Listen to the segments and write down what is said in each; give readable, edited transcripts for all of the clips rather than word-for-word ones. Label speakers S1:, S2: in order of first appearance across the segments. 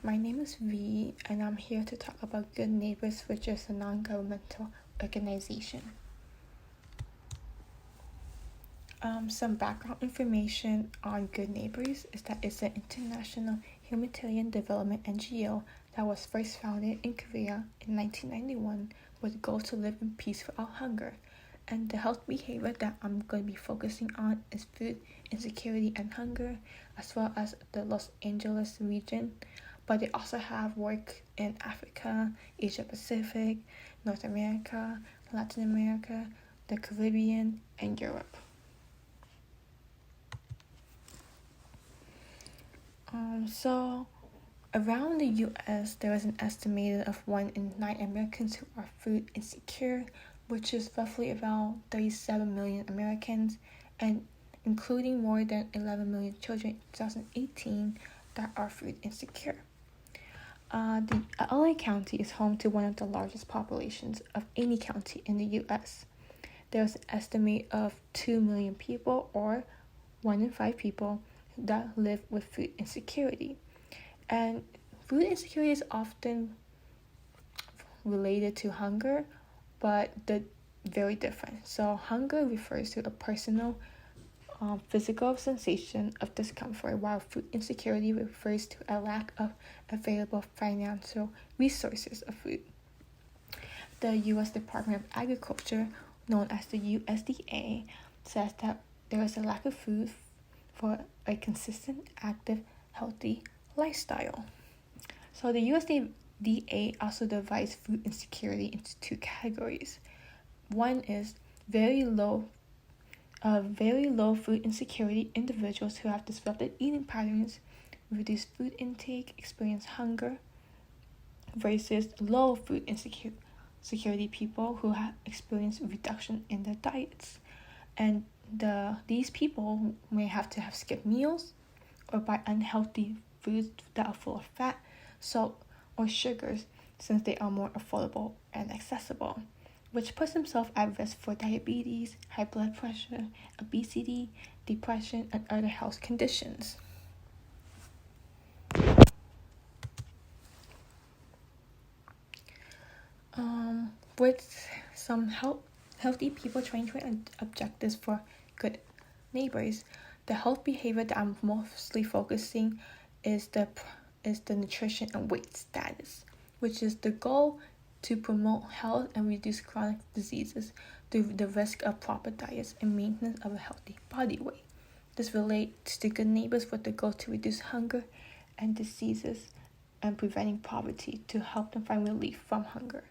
S1: My name is V, and I'm here to talk about Good Neighbors, which is a non-governmental organization. Some background information on Good Neighbors is that it's an international humanitarian development NGO that was first founded in Korea in 1991 with the goal to live in peace without hunger. And the health behavior that I'm going to be focusing on is food insecurity and hunger, as well as the Los Angeles region. But they also have work in Africa, Asia Pacific, North America, Latin America, the Caribbean, and Europe. So around the US, there is an estimated of 1 in 9 Americans who are food insecure, which is roughly about 37 million Americans, and including more than 11 million children in 2018 that are food insecure. The LA County is home to one of the largest populations of any county in the US. There's an estimate of 2 million people, or 1 in 5 people, that live with food insecurity. And food insecurity is often related to hunger, but they're very different. So hunger refers to a personal physical sensation of discomfort, while food insecurity refers to a lack of available financial resources of food. The U.S. Department of Agriculture, known as the USDA, says that there is a lack of food for a consistent, active, healthy lifestyle. So the USDA also divides food insecurity into 2 categories. One is very low food insecurity individuals who have disrupted eating patterns, reduced food intake, experience hunger, versus low food insecurity people who have experienced reduction in their diets. And these people may have to have skipped meals or buy unhealthy foods that are full of fat, salt, or sugars, since they are more affordable and accessible, which puts themselves at risk for diabetes, high blood pressure, obesity, depression, and other health conditions. With some healthy people trying to objectives for Good Neighbors, the health behavior that I'm mostly focusing is the nutrition and weight status, which is the goal to promote health and reduce chronic diseases through the risk of proper diets and maintenance of a healthy body weight. This relates to Good Neighbors with the goal to reduce hunger and diseases and preventing poverty to help them find relief from hunger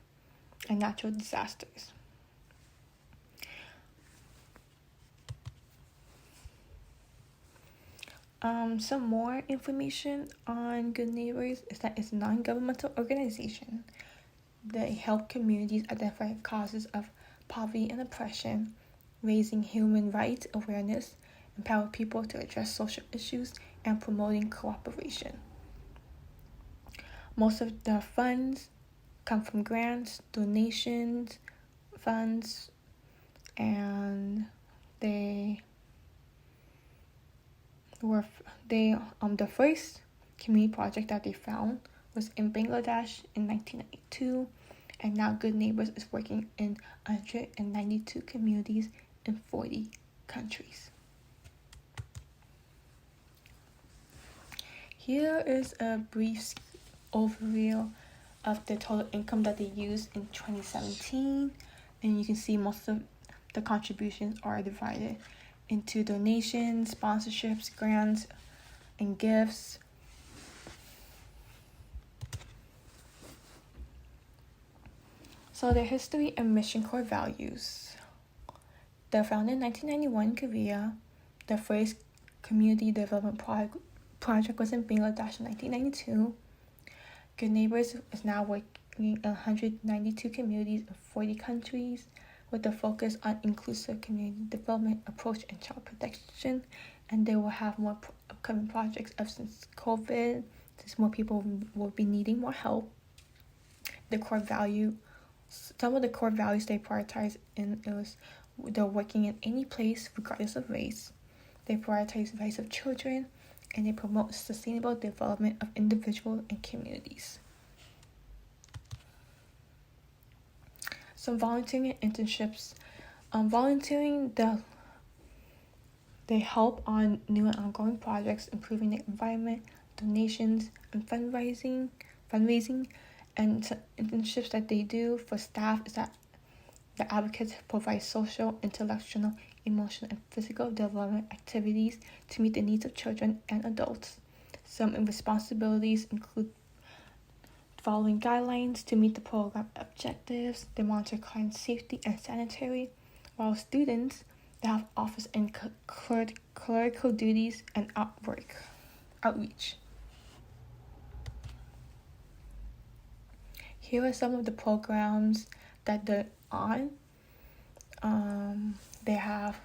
S1: and natural disasters. Some more information on Good Neighbors is that it's a non-governmental organization. They help communities identify causes of poverty and oppression, raising human rights awareness, empower people to address social issues, and promoting cooperation. Most of the funds come from grants, donations, funds, and the first community project that they found was in Bangladesh in 1992, and now Good Neighbors is working in 192 communities in 40 countries. Here is a brief overview of the total income that they used in 2017, and you can see most of the contributions are divided into donations, sponsorships, grants, and gifts. So their history and mission core values. They're founded in 1991 in Korea. The first community development project was in Bangladesh in 1992. Good Neighbors is now working in 192 communities in 40 countries with a focus on inclusive community development approach and child protection. And they will have more upcoming projects since COVID, since more people will be needing more help. Some of the core values they prioritize is they're working in any place regardless of race. They prioritize the rights of children and they promote sustainable development of individuals and communities. Some volunteering and internships. Volunteering, they help on new and ongoing projects, improving the environment, donations, and fundraising, and internships that they do for staff is that the advocates provide social, intellectual, emotional, and physical development activities to meet the needs of children and adults. Some responsibilities include following guidelines to meet the program objectives. They monitor client safety and sanitary, while students, they have office and clerical duties and outreach. Here are some of the programs that they're on. They have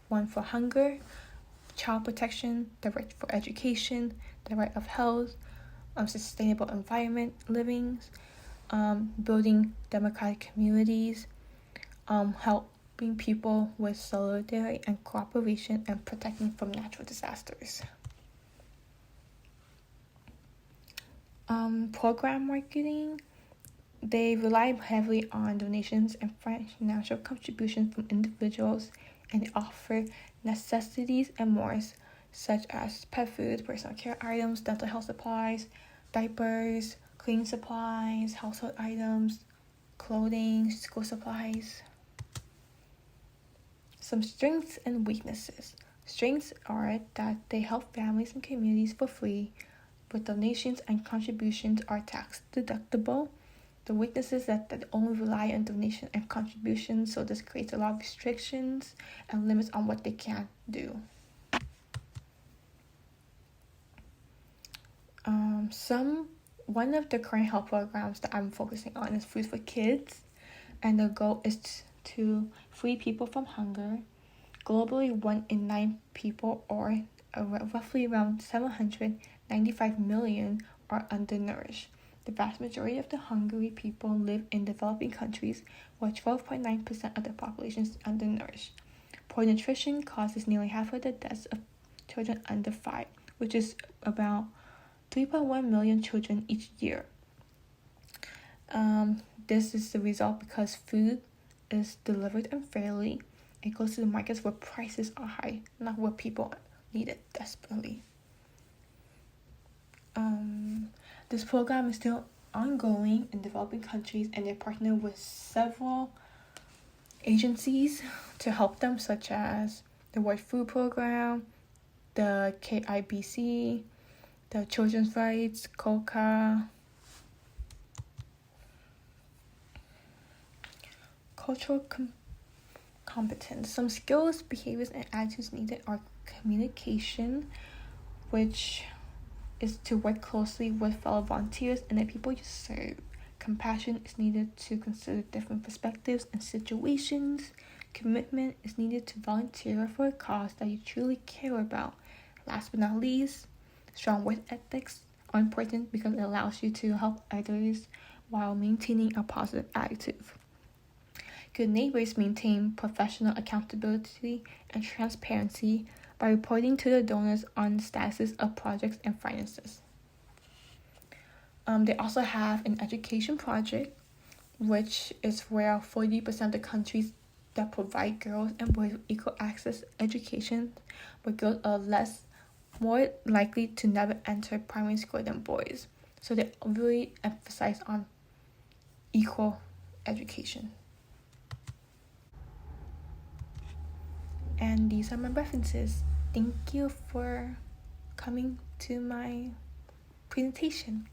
S1: one for hunger, child protection, the right for education, the right of health, sustainable environment living, building democratic communities, helping people with solidarity and cooperation, and protecting from natural disasters. Program marketing, they rely heavily on donations and financial contributions from individuals, and they offer necessities and more, such as pet food, personal care items, dental health supplies, diapers, cleaning supplies, household items, clothing, school supplies. Some strengths and weaknesses. Strengths are that they help families and communities for free, but donations and contributions are tax deductible. The weaknesses that they only rely on donation and contributions, so this creates a lot of restrictions and limits on what they can do. One of the current health programs that I'm focusing on is Food for Kids, and the goal is to free people from hunger. Globally, 1 in 9 people, or roughly around 795 million, are undernourished. The vast majority of the hungry people live in developing countries, where 12.9% of the population is undernourished. Poor nutrition causes nearly half of the deaths of children under 5, which is about 3.1 million children each year. This is the result because food is delivered unfairly. It goes to the markets where prices are high, not where people need it desperately. This program is still ongoing in developing countries, and they partner with several agencies to help them, such as the World Food Program, the KIBC, the Children's Rights, COCA. Cultural competence. Some skills, behaviors, and attitudes needed are communication, which is to work closely with fellow volunteers and the people you serve. Compassion is needed to consider different perspectives and situations. Commitment is needed to volunteer for a cause that you truly care about. Last but not least, strong work ethics are important because it allows you to help others while maintaining a positive attitude. Good neighbors maintain professional accountability and transparency by reporting to the donors on the status of projects and finances. They also have an education project, which is where 40% of the countries that provide girls and boys with equal access to education, but girls are more likely to never enter primary school than boys. So they really emphasize on equal education. And these are my references. Thank you for coming to my presentation.